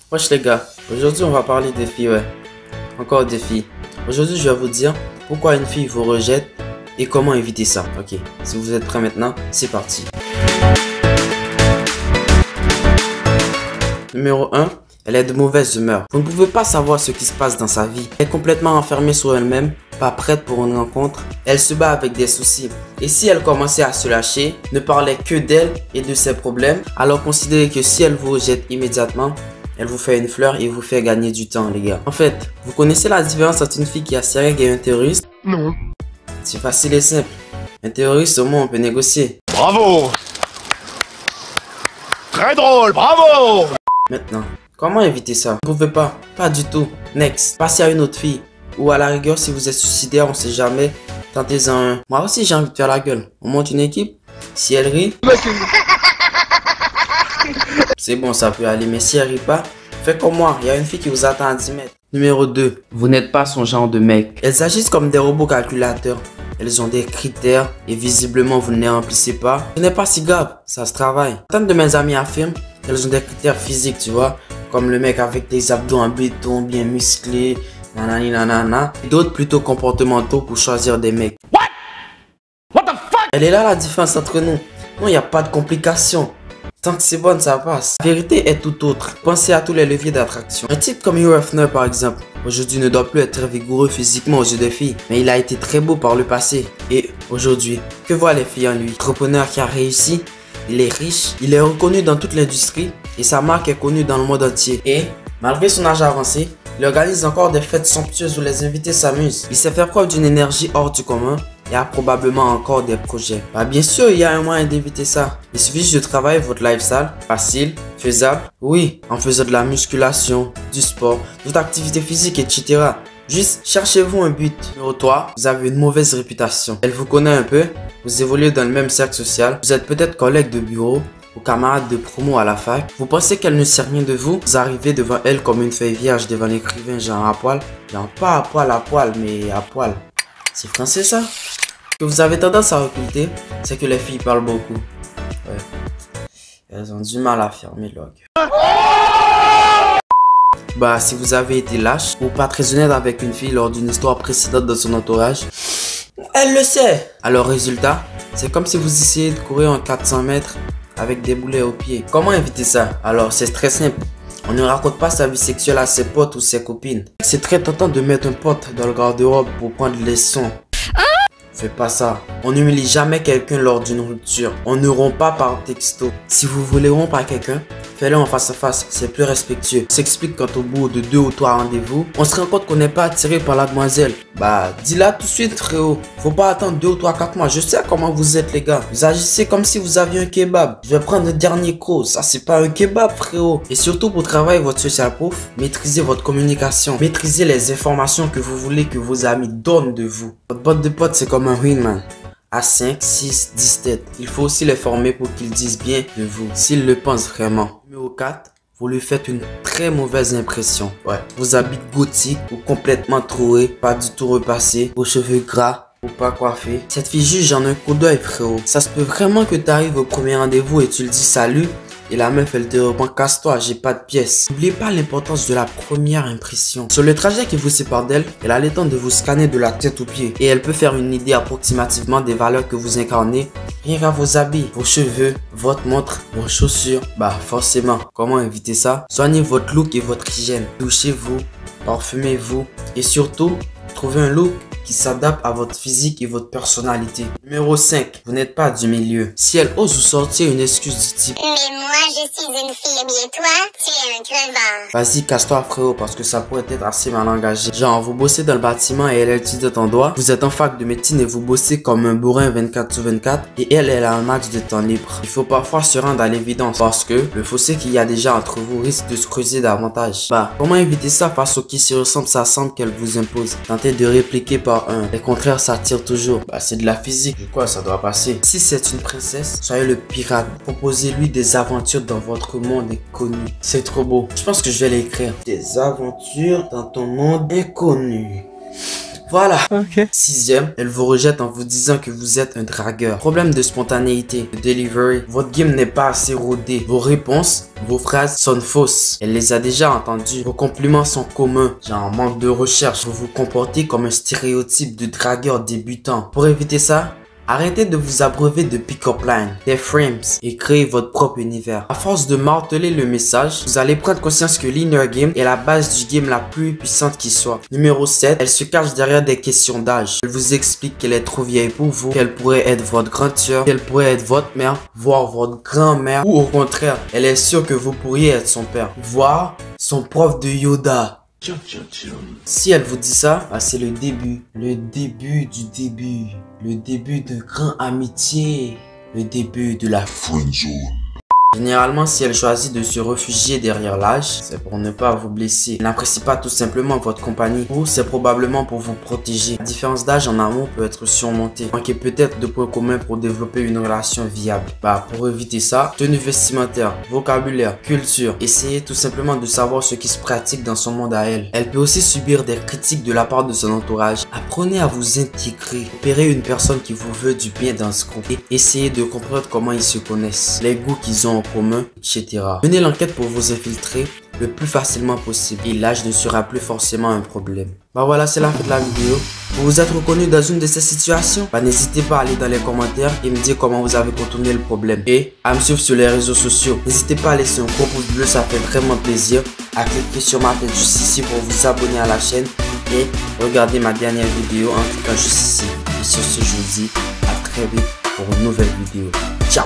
Wesh les gars, aujourd'hui on va parler des filles, ouais. Encore des filles. Aujourd'hui je vais vous dire pourquoi une fille vous rejette et comment éviter ça. Ok, si vous êtes prêts maintenant, c'est parti. Numéro 1, elle est de mauvaise humeur. Vous ne pouvez pas savoir ce qui se passe dans sa vie. Elle est complètement enfermée sur elle-même, pas prête pour une rencontre. Elle se bat avec des soucis. Et si elle commençait à se lâcher, ne parlait que d'elle et de ses problèmes, alors considérez que si elle vous rejette immédiatement, elle vous fait une fleur et vous fait gagner du temps, les gars. En fait, vous connaissez la différence entre une fille qui a ses règles et un terroriste? Non. C'est facile et simple. Un terroriste, au moins, on peut négocier. Bravo. Très drôle, bravo. Maintenant, comment éviter ça? Vous ne pouvez pas. Pas du tout. Next. Passez à une autre fille. Ou à la rigueur, si vous êtes suicidaire, on sait jamais. Tentez-en un. Moi aussi, j'ai envie de faire la gueule. On monte une équipe. Si elle rit, c'est bon, ça peut aller. Mais si elle rit pas, faites comme moi. Il y a une fille qui vous attend à 10 mètres. Numéro 2. Vous n'êtes pas son genre de mec. Elles agissent comme des robots calculateurs. Elles ont des critères et visiblement vous ne les remplissez pas. Ce n'est pas si grave, ça se travaille. Certaines de mes amis affirment qu'elles ont des critères physiques, tu vois. Comme le mec avec des abdos en béton, bien musclés, nanani nanana. Et d'autres plutôt comportementaux pour choisir des mecs. What the fuck? Elle est là la différence entre nous. Non, il n'y a pas de complications. Tant que c'est bon, ça passe. La vérité est tout autre. Pensez à tous les leviers d'attraction. Un type comme Hugh Hefner par exemple, aujourd'hui ne doit plus être très vigoureux physiquement aux yeux des filles, mais il a été très beau par le passé. Et aujourd'hui, que voient les filles en lui? Entrepreneur qui a réussi, il est riche, il est reconnu dans toute l'industrie et sa marque est connue dans le monde entier. Et malgré son âge avancé, il organise encore des fêtes somptueuses où les invités s'amusent. Il sait faire preuve d'une énergie hors du commun et a probablement encore des projets. Bah bien sûr, il y a un moyen d'éviter ça. Il suffit juste de travailler votre lifestyle. Facile, faisable. Oui, en faisant de la musculation, du sport, toute activité physique, etc. Juste, cherchez-vous un but. Numéro 3, vous avez une mauvaise réputation. Elle vous connaît un peu, vous évoluez dans le même cercle social, vous êtes peut-être collègue de bureau, ou camarade de promo à la fac. Vous pensez qu'elle ne sait rien de vous? Vous arrivez devant elle comme une feuille vierge devant l'écrivain, genre à poil. Genre pas à poil, mais à poil. C'est français ça? Ce que vous avez tendance à occulter, c'est que les filles parlent beaucoup. Ouais. Elles ont du mal à fermer leur gueule. Bah, si vous avez été lâche ou pas très honnête avec une fille lors d'une histoire précédente de son entourage, elle le sait. Alors, résultat, c'est comme si vous essayez de courir en 400 mètres avec des boulets aux pieds. Comment éviter ça? Alors, c'est très simple. On ne raconte pas sa vie sexuelle à ses potes ou ses copines. C'est très tentant de mettre un pote dans le garde-robe pour prendre les sons. Faites pas ça. On n'humilie jamais quelqu'un lors d'une rupture. On ne rompt pas par texto. Si vous voulez rompre à quelqu'un, faites-le en face à face. C'est plus respectueux. S'explique quand au bout de 2 ou 3 rendez-vous, on se rend compte qu'on n'est pas attiré par la demoiselle. Bah, dis-la tout de suite, frérot. Faut pas attendre 2 ou 3, 4 mois. Je sais comment vous êtes, les gars. Vous agissez comme si vous aviez un kebab. Je vais prendre le dernier croc. Ça, c'est pas un kebab, frérot. Et surtout, pour travailler votre social proof, maîtrisez votre communication. Maîtrisez les informations que vous voulez que vos amis donnent de vous. Votre botte de potes, c'est comme un wingman. À 5, 6, 10 têtes. Il faut aussi les former pour qu'ils disent bien de vous, s'ils le pensent vraiment. Numéro 4, vous lui faites une très mauvaise impression. Ouais. Vos habits gothiques ou complètement troués, pas du tout repassés, vos cheveux gras ou pas coiffés. Cette fille juge en un coup d'œil, frérot. Ça se peut vraiment que tu arrives au premier rendez-vous et tu le dis salut. Et la meuf, elle te répond, casse-toi, j'ai pas de pièces. N'oubliez pas l'importance de la première impression. Sur le trajet qui vous sépare d'elle, elle a le temps de vous scanner de la tête aux pieds. Et elle peut faire une idée approximativement des valeurs que vous incarnez. Rien qu'à vos habits, vos cheveux, votre montre, vos chaussures. Bah, forcément. Comment éviter ça? Soignez votre look et votre hygiène. Douchez-vous, parfumez-vous. Et surtout, trouvez un look qui s'adapte à votre physique et votre personnalité. Numéro 5. Vous n'êtes pas du milieu. Si elle ose vous sortir une excuse du type mais moi je suis une fille, mais toi, tu es un crevard. Vas-y, casse-toi, frérot, parce que ça pourrait être assez mal engagé. Genre, vous bossez dans le bâtiment et elle étudie ton doigt. Vous êtes en fac de médecine et vous bossez comme un bourrin 24/24. Et elle a un max de temps libre. Il faut parfois se rendre à l'évidence parce que le fossé qu'il y a déjà entre vous risque de se creuser davantage. Bah, comment éviter ça face au qui se ressemble, ça semble qu'elle vous impose? Tentez de répliquer par un. Les contraires s'attirent toujours. Bah, c'est de la physique. Du coup, ça doit passer. Si c'est une princesse, soyez le pirate. Proposez-lui des aventures dans votre monde inconnu. C'est trop beau. Je pense que je vais l'écrire. Des aventures dans ton monde inconnu. Voilà. Ok. 6e, elle vous rejette en vous disant que vous êtes un dragueur. Problème de spontanéité, de delivery. Votre game n'est pas assez rodé. Vos réponses, vos phrases sonnent fausses. Elle les a déjà entendues. Vos compliments sont communs. Genre manque de recherche. Vous vous comportez comme un stéréotype de dragueur débutant. Pour éviter ça, arrêtez de vous abreuver de pick-up lines, des frames et créez votre propre univers. À force de marteler le message, vous allez prendre conscience que l'inner game est la base du game la plus puissante qui soit. Numéro 7, elle se cache derrière des questions d'âge. Elle vous explique qu'elle est trop vieille pour vous, qu'elle pourrait être votre grande sœur, qu'elle pourrait être votre mère, voire votre grand-mère, ou au contraire, elle est sûre que vous pourriez être son père, voire son prof de Yoda. Si elle vous dit ça, bah c'est le début du début, le début de grande amitié, le début de la friendzone. Généralement, si elle choisit de se réfugier derrière l'âge, c'est pour ne pas vous blesser. Elle n'apprécie pas tout simplement votre compagnie ou c'est probablement pour vous protéger. La différence d'âge en amour peut être surmontée. Manquez peut-être de points communs pour développer une relation viable. Bah, pour éviter ça, tenue vestimentaire, vocabulaire, culture, essayez tout simplement de savoir ce qui se pratique dans son monde à elle. Elle peut aussi subir des critiques de la part de son entourage. Apprenez à vous intégrer. Repérez une personne qui vous veut du bien dans ce groupe et essayez de comprendre comment ils se connaissent, les goûts qu'ils ont en commun, etc. Menez l'enquête pour vous infiltrer le plus facilement possible et l'âge ne sera plus forcément un problème. Bah voilà, c'est la fin de la vidéo. Vous vous êtes reconnu dans une de ces situations? Bah n'hésitez pas à aller dans les commentaires et me dire comment vous avez contourné le problème. Et à me suivre sur les réseaux sociaux. N'hésitez pas à laisser un gros pouce bleu, ça fait vraiment plaisir. À cliquer sur ma tête juste ici pour vous abonner à la chaîne et regarder ma dernière vidéo en cliquant juste ici. Et sur ce, je vous dis à très vite pour une nouvelle vidéo. Ciao!